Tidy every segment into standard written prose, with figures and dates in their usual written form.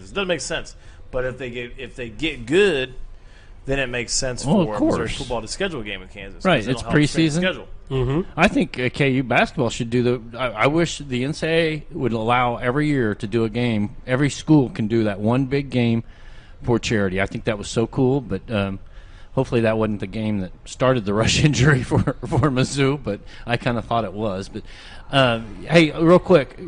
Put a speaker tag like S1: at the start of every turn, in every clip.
S1: Kansas. It doesn't make sense. But if they get good, then it makes sense for Missouri football to schedule a game with Kansas.
S2: Right, it's preseason.
S1: Schedule.
S3: Mm-hmm.
S2: I think KU basketball should do I wish the NCAA would allow every year to do a game. Every school can do that one big game for charity. I think that was so cool, but hopefully that wasn't the game that started the rush injury for Mizzou, but I kind of thought it was. But, hey, real quick,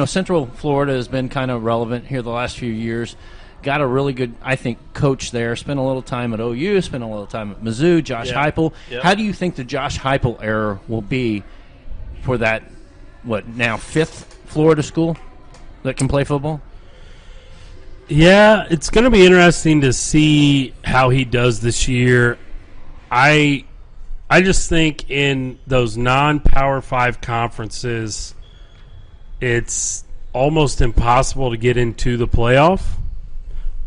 S2: Central Florida has been kind of relevant here the last few years. Got a really good, I think, coach there. Spent a little time at OU, spent a little time at Mizzou, Josh Heupel. Yep. How do you think the Josh Heupel era will be for that, now fifth Florida school that can play football?
S3: Yeah, it's going to be interesting to see how he does this year. I just think in those non-Power 5 conferences, it's almost impossible to get into the playoff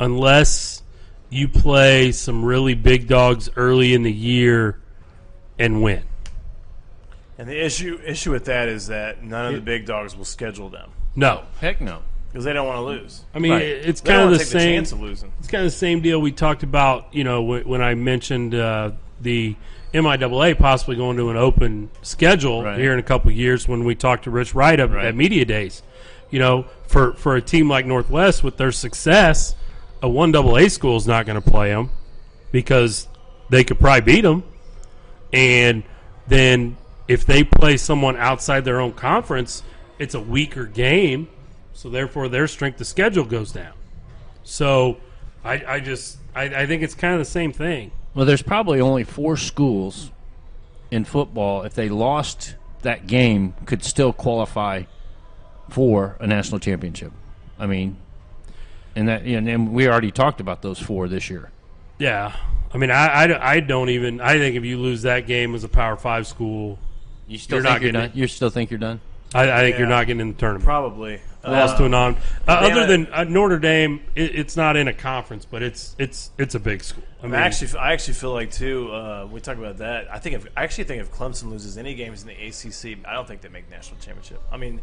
S3: unless you play some really big dogs early in the year and win.
S1: And the issue with that is that none of the big dogs will schedule them.
S3: No.
S2: Heck no.
S1: Because they don't want to lose.
S3: I mean, it's kind of the same. Chance of losing. It's kind of the same deal we talked about. When I mentioned the MIAA possibly going to an open schedule here in a couple of years. When we talked to Rich Wright at Media Days, for a team like Northwest with their success, a 1AA school is not going to play them because they could probably beat them, and then if they play someone outside their own conference, it's a weaker game. So therefore, their strength of schedule goes down. So, I think it's kind of the same thing.
S2: Well, there's probably only 4 schools in football, if they lost that game, could still qualify for a national championship. I mean, and we already talked about those 4 this year.
S3: Yeah, I mean, I don't even. I think if you lose that game as a Power 5 school,
S2: you still think you're done. You still think you're done?
S3: I think you're not getting in the tournament.
S1: Probably.
S3: Lost to a non. Other than Notre Dame, it's not in a conference, but it's a big school.
S1: I actually feel like too. We talk about that. I actually think if Clemson loses any games in the ACC, I don't think they make national championship. I mean,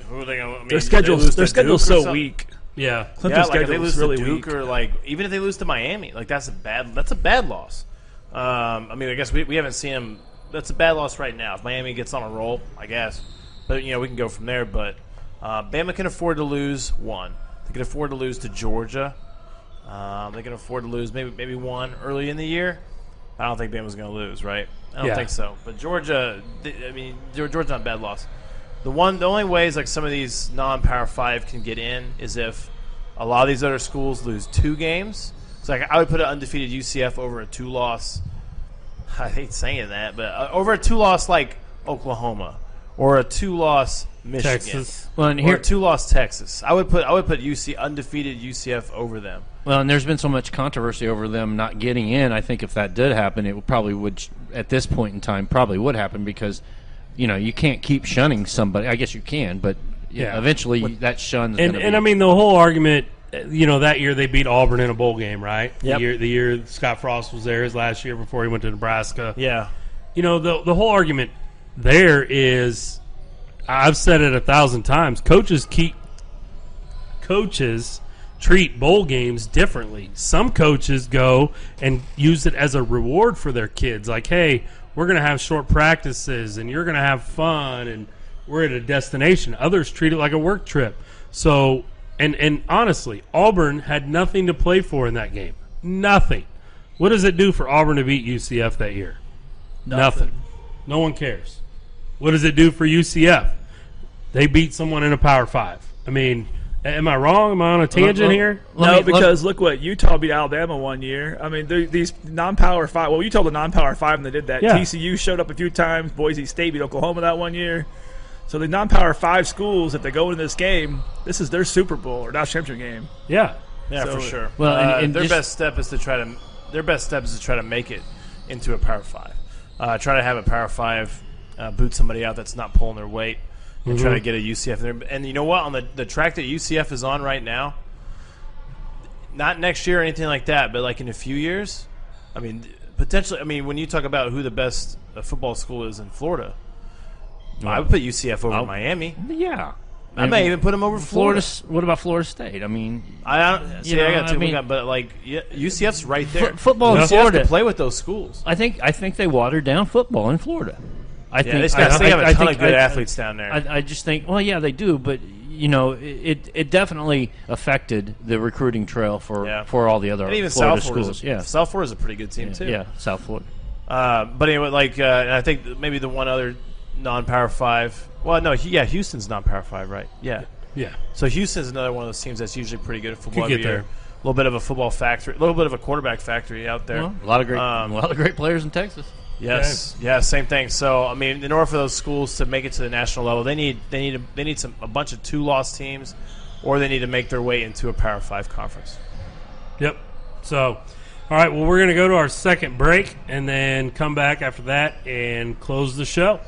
S1: who are they going? I mean,
S4: their schedule's so weak.
S3: Yeah,
S1: Clemson's schedule if they lose to really Duke weak. Or even if they lose to Miami, that's a bad loss. I mean, I guess we haven't seen them. That's a bad loss right now. If Miami gets on a roll, I guess. But we can go from there. But Bama can afford to lose one. They can afford to lose to Georgia. They can afford to lose maybe one early in the year. I don't think Bama's going to lose, right? I don't think so. But Georgia, Georgia's not a bad loss. The only ways like some of these non-Power 5 can get in is if a lot of these other schools lose 2 games. So I would put an undefeated UCF over a 2-loss. I hate saying that, but over a 2-loss like Oklahoma. Or a 2-loss Michigan,
S3: Texas.
S1: Or a 2-loss Texas. I would put undefeated UCF over them.
S2: Well, and there's been so much controversy over them not getting in. I think if that did happen, it probably would at this point in time probably would happen because you can't keep shunning somebody. I guess you can, but eventually that shun's going to be.
S3: And I mean the whole argument. That year they beat Auburn in a bowl game, right?
S1: Yep.
S3: The year Scott Frost was there, his last year before he went to Nebraska.
S1: Yeah.
S3: The whole argument there is, I've said it 1,000 times, coaches treat bowl games differently. Some coaches go and use it as a reward for their kids. Like, hey, we're going to have short practices and you're going to have fun and we're at a destination. Others treat it like a work trip. So, and honestly, Auburn had nothing to play for in that game. Nothing. What does it do for Auburn to beat UCF that year? Nothing. No one cares. What does it do for UCF? They beat someone in a Power 5. I mean, am I wrong? Am I on a tangent here?
S4: No, because look what Utah beat Alabama one year. I mean, these non-Power 5. Well, Utah the non-Power 5 and they did that.
S3: Yeah.
S4: TCU showed up a few times. Boise State beat Oklahoma that one year. So the non-Power 5 schools, if they go into this game, this is their Super Bowl or national championship game.
S3: Yeah,
S1: for sure.
S2: Well, and
S1: their best step is to try to make it into a Power 5. Try to have a Power 5 boot somebody out that's not pulling their weight and try to get a UCF there. And you know what? On the track that UCF is on right now, not next year or anything like that, but like in a few years, I mean, potentially. I mean, when you talk about who the best football school is in Florida, I would put UCF over Miami.
S2: Yeah.
S1: I may even put him over Florida.
S2: What about Florida State? I mean,
S1: I got two, but like UCF's right there.
S2: Football in
S1: UCF
S2: Florida.
S1: Can play with those schools.
S2: I think they watered down football in Florida.
S1: They have a ton of good athletes down there.
S2: I just think, well, yeah, they do, but it definitely affected the recruiting trail for all the other
S1: and even
S2: Florida
S1: South
S2: schools.
S1: South Florida is a pretty good team too.
S2: Yeah, South Florida.
S1: But anyway, and I think maybe the one other non-Power 5. Well, no, Houston's non-Power 5, right? Yeah. So Houston's another one of those teams that's usually pretty good at football.
S3: Could get there.
S1: A little bit of a football factory, a little bit of a quarterback factory out there.
S2: Well, a lot of great players in Texas.
S1: Yes, same thing. So I mean, in order for those schools to make it to the national level, they need a bunch of 2-loss teams, or they need to make their way into a Power 5 conference.
S3: Yep. So, all right. Well, we're going to go to our second break and then come back after that and close the show.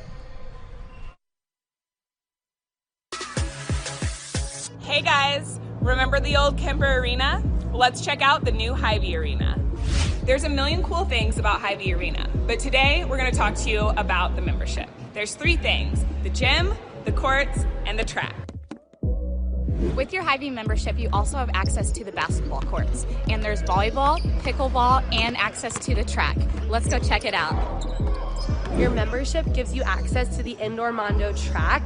S5: Hey guys, remember the old Kemper Arena? Well, let's check out the new Hy-Vee Arena. There's a million cool things about Hy-Vee Arena, but today we're going to talk to you about the membership. There's 3 things: the gym, the courts, and the track.
S6: With your Hy-Vee membership, you also have access to the basketball courts, and there's volleyball, pickleball, and access to the track. Let's go check it out.
S7: Your membership gives you access to the indoor Mondo track.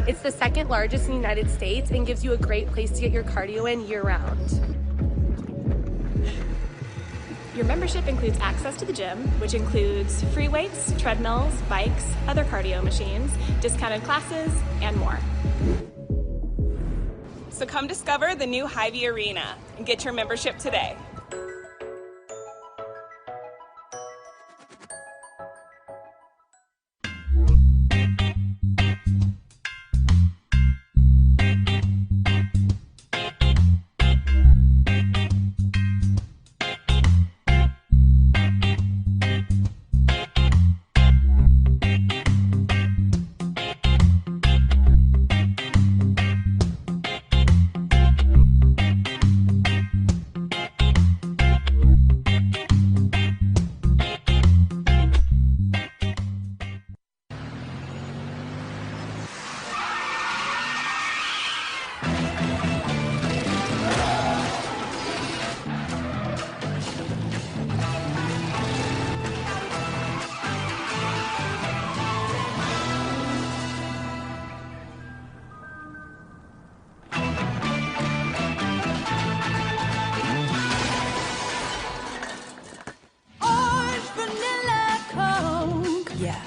S7: It's the second largest in the United States and gives you a great place to get your cardio in year-round.
S8: Your membership includes access to the gym, which includes free weights, treadmills, bikes, other cardio machines, discounted classes, and more.
S5: So come discover the new Hy-Vee Arena and get your membership today.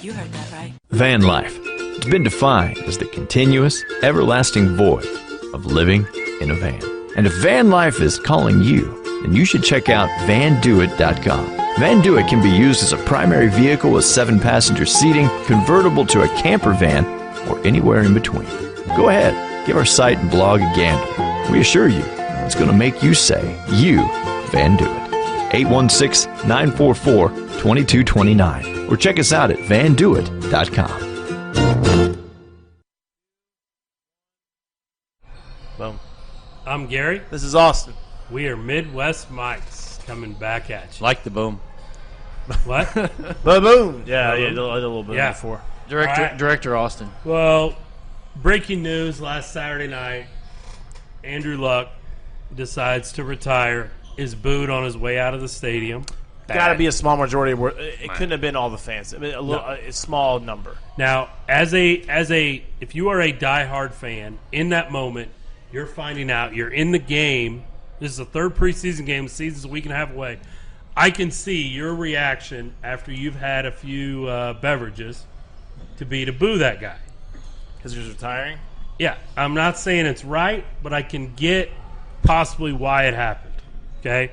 S9: You heard that right.
S10: Van life. It's been defined as the continuous, everlasting void of living in a van. And if van life is calling you, then you should check out vandoit.com. Van Do It can be used as a primary vehicle with 7-passenger seating, convertible to a camper van, or anywhere in between. Go ahead, give our site and blog a gander. We assure you, it's going to make you say, you Van Do It. 816-944-2229. Or check us out at vandoit.com.
S1: Boom.
S3: I'm Gary.
S1: This is Austin.
S3: We are Midwest Mics coming back at you.
S2: Like the boom.
S3: What?
S1: Boom. Yeah, I did a little bit before.
S2: Director Austin.
S3: Well, breaking news last Saturday night. Andrew Luck decides to retire, is booed on his way out of the stadium.
S1: Got to be a small majority. It couldn't have been all the fans. I mean, a small number.
S3: Now, if you are a diehard fan, in that moment, you're finding out you're in the game. This is the third preseason game. The season's a week and a half away. I can see your reaction after you've had a few beverages to boo that guy.
S1: Because he's retiring?
S3: Yeah. I'm not saying it's right, but I can get possibly why it happened. Okay?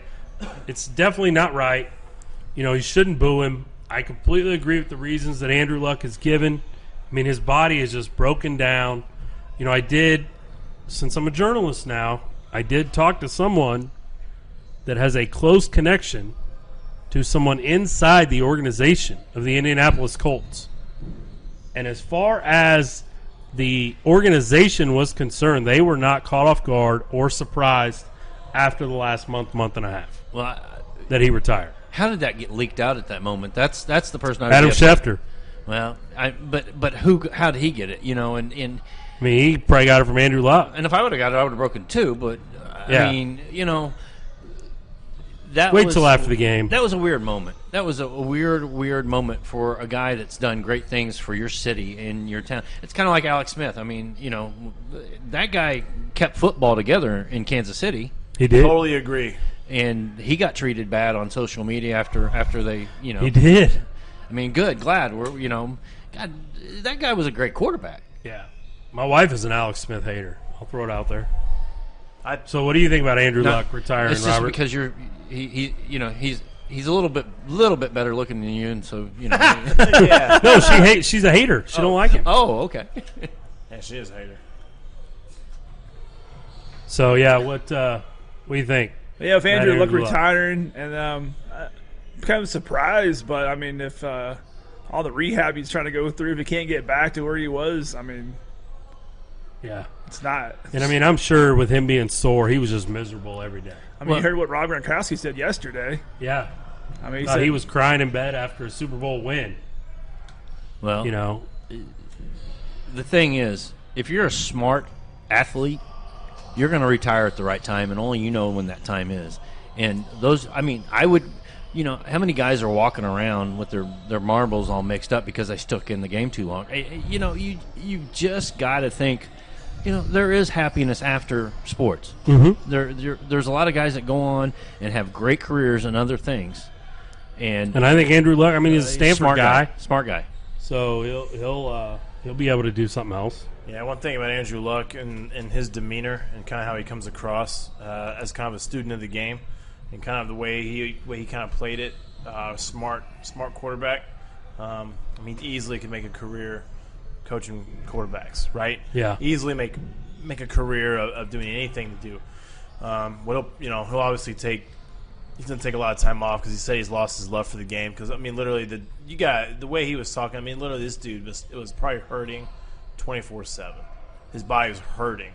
S3: It's definitely not right. You shouldn't boo him. I completely agree with the reasons that Andrew Luck has given. I mean, his body is just broken down. Since I'm a journalist now, I did talk to someone that has a close connection to someone inside the organization of the Indianapolis Colts. And as far as the organization was concerned, they were not caught off guard or surprised after the last month and a half that he retired.
S2: How did that get leaked out at that moment? That's the person.
S3: Adam Schefter.
S2: Well, but how did he get it? And
S3: I mean, he probably got it from Andrew Luck.
S2: And if I would have got it, I would have broken too. But, I mean,
S3: Wait till after the game.
S2: That was a weird moment. That was a weird moment for a guy that's done great things for your city and your town. It's kind of like Alex Smith. I mean, that guy kept football together in Kansas City.
S3: He did.
S1: Totally agree.
S2: And he got treated bad on social media after they,
S3: He did.
S2: I mean, glad God, that guy was a great quarterback.
S3: Yeah. My wife is an Alex Smith hater. I'll throw it out there. So what do you think about Andrew Luck retiring,
S2: it's
S3: Robert?
S2: Just because he's a little bit better looking than you, and so
S1: Yeah.
S3: No, she's a hater. She don't like him.
S2: Oh, okay.
S1: Yeah, she is a hater.
S3: So yeah, what do you think?
S4: Yeah, if Andrew Luck retiring, and I'm kind of surprised, but I mean, if all the rehab he's trying to go through, if he can't get back to where he was, I mean,
S3: yeah,
S4: it's not.
S3: And I mean, I'm sure with him being sore, he was just miserable every day.
S4: I mean, you heard what Rob Gronkowski said yesterday.
S3: Yeah,
S4: I mean,
S3: he was crying in bed after a Super Bowl win.
S2: Well, the thing is, if you're a smart athlete, you're going to retire at the right time, and only you know when that time is. And I would, how many guys are walking around with their marbles all mixed up because they stuck in the game too long? You just got to think, there is happiness after sports.
S3: Mm-hmm.
S2: There's a lot of guys that go on and have great careers and other things. And
S3: I think Andrew Luck, he's a Stanford
S2: smart guy.
S3: So he'll be able to do something else.
S1: Yeah, one thing about Andrew Luck and his demeanor and kind of how he comes across as kind of a student of the game and kind of the way he kind of played it, smart quarterback. He easily could make a career coaching quarterbacks, right?
S3: Yeah,
S1: easily make a career of doing anything to do. He'll obviously he's going to take a lot of time off because he said he's lost his love for the game. Because literally the way he was talking. Literally this dude was probably hurting 24/7. His body was hurting,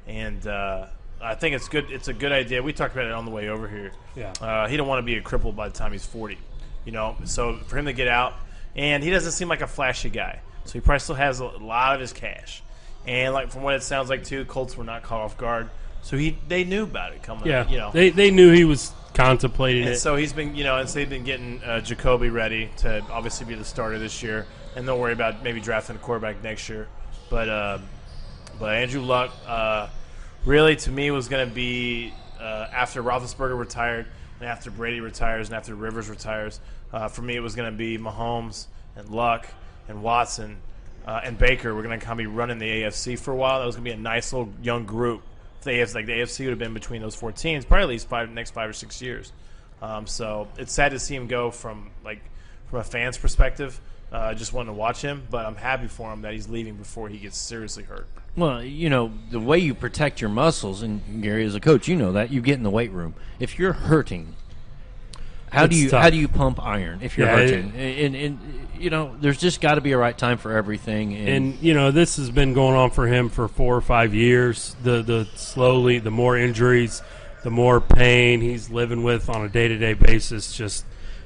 S1: and I think it's good. It's a good idea. We talked about it on the way over here.
S3: Yeah,
S1: he don't want to be a cripple by the time he's 40. So for him to get out, and he doesn't seem like a flashy guy. So he probably still has a lot of his cash, and like from what it sounds like too, Colts were not caught off guard. So they knew about it coming.
S3: Yeah, they knew he was contemplating it.
S1: So he's been, and so they've been getting Jacoby ready to obviously be the starter this year, and don't worry about maybe drafting a quarterback next year. But Andrew Luck, really to me was going to be after Roethlisberger retired, and after Brady retires, and after Rivers retires. For me, it was going to be Mahomes and Luck and Watson and Baker. We're going to kind of be running the AFC for a while. That was going to be a nice little young group. The AFC would have been between those four teams, probably at least next 5 or 6 years. So it's sad to see him go from a fan's perspective. Just wanting to watch him, but I'm happy for him that he's leaving before he gets seriously hurt.
S2: Well, the way you protect your muscles, and Gary, as a coach, that you get in the weight room. If you're hurting, how do you pump iron if you're hurting? And there's just got to be a right time for everything.
S3: And this has been going on for him for 4 or 5 years. The more injuries, the more pain he's living with on a day-to-day basis. Just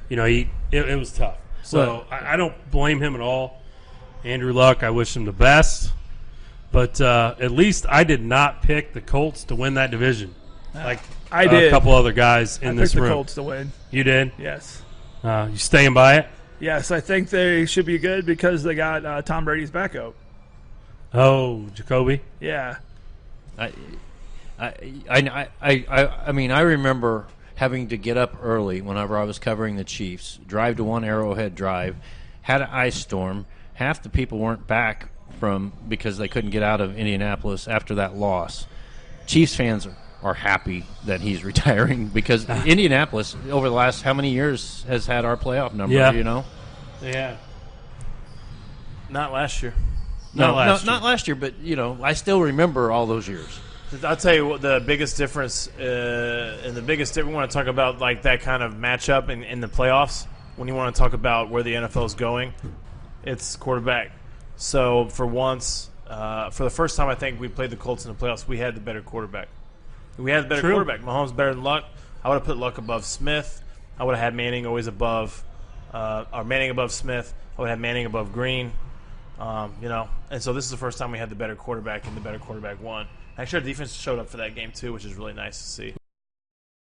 S3: it was tough. So I don't blame him at all. Andrew Luck, I wish him the best. But at least I did not pick the Colts to win that division. Like
S4: I did.
S3: A couple other guys in this room.
S4: I picked the Colts to win.
S3: You did?
S4: Yes.
S3: You staying by it?
S4: Yes, I think they should be good because they got Tom Brady's backup.
S3: Oh, Jacoby?
S4: Yeah.
S2: I remember having to get up early whenever I was covering the Chiefs, drive to one Arrowhead Drive, had an ice storm. Half the people weren't back because they couldn't get out of Indianapolis after that loss. Chiefs fans are happy that he's retiring because Indianapolis, over the last how many years, has had our playoff number,
S3: Yeah.
S1: Not last year.
S2: Not last year, but, I still remember all those years.
S1: I'll tell you what the biggest difference, we want to talk about like that kind of matchup in the playoffs. When you want to talk about where the NFL is going, it's quarterback. So for once, for the first time, I think we played the Colts in the playoffs. We had the better quarterback. Quarterback. Mahomes better than Luck. I would have put Luck above Smith. I would have had Manning always above, or Manning above Smith. I would have Manning above Green. And so this is the first time we had the better quarterback, and the better quarterback won. Actually, our defense showed up for that game too, which is really nice to see.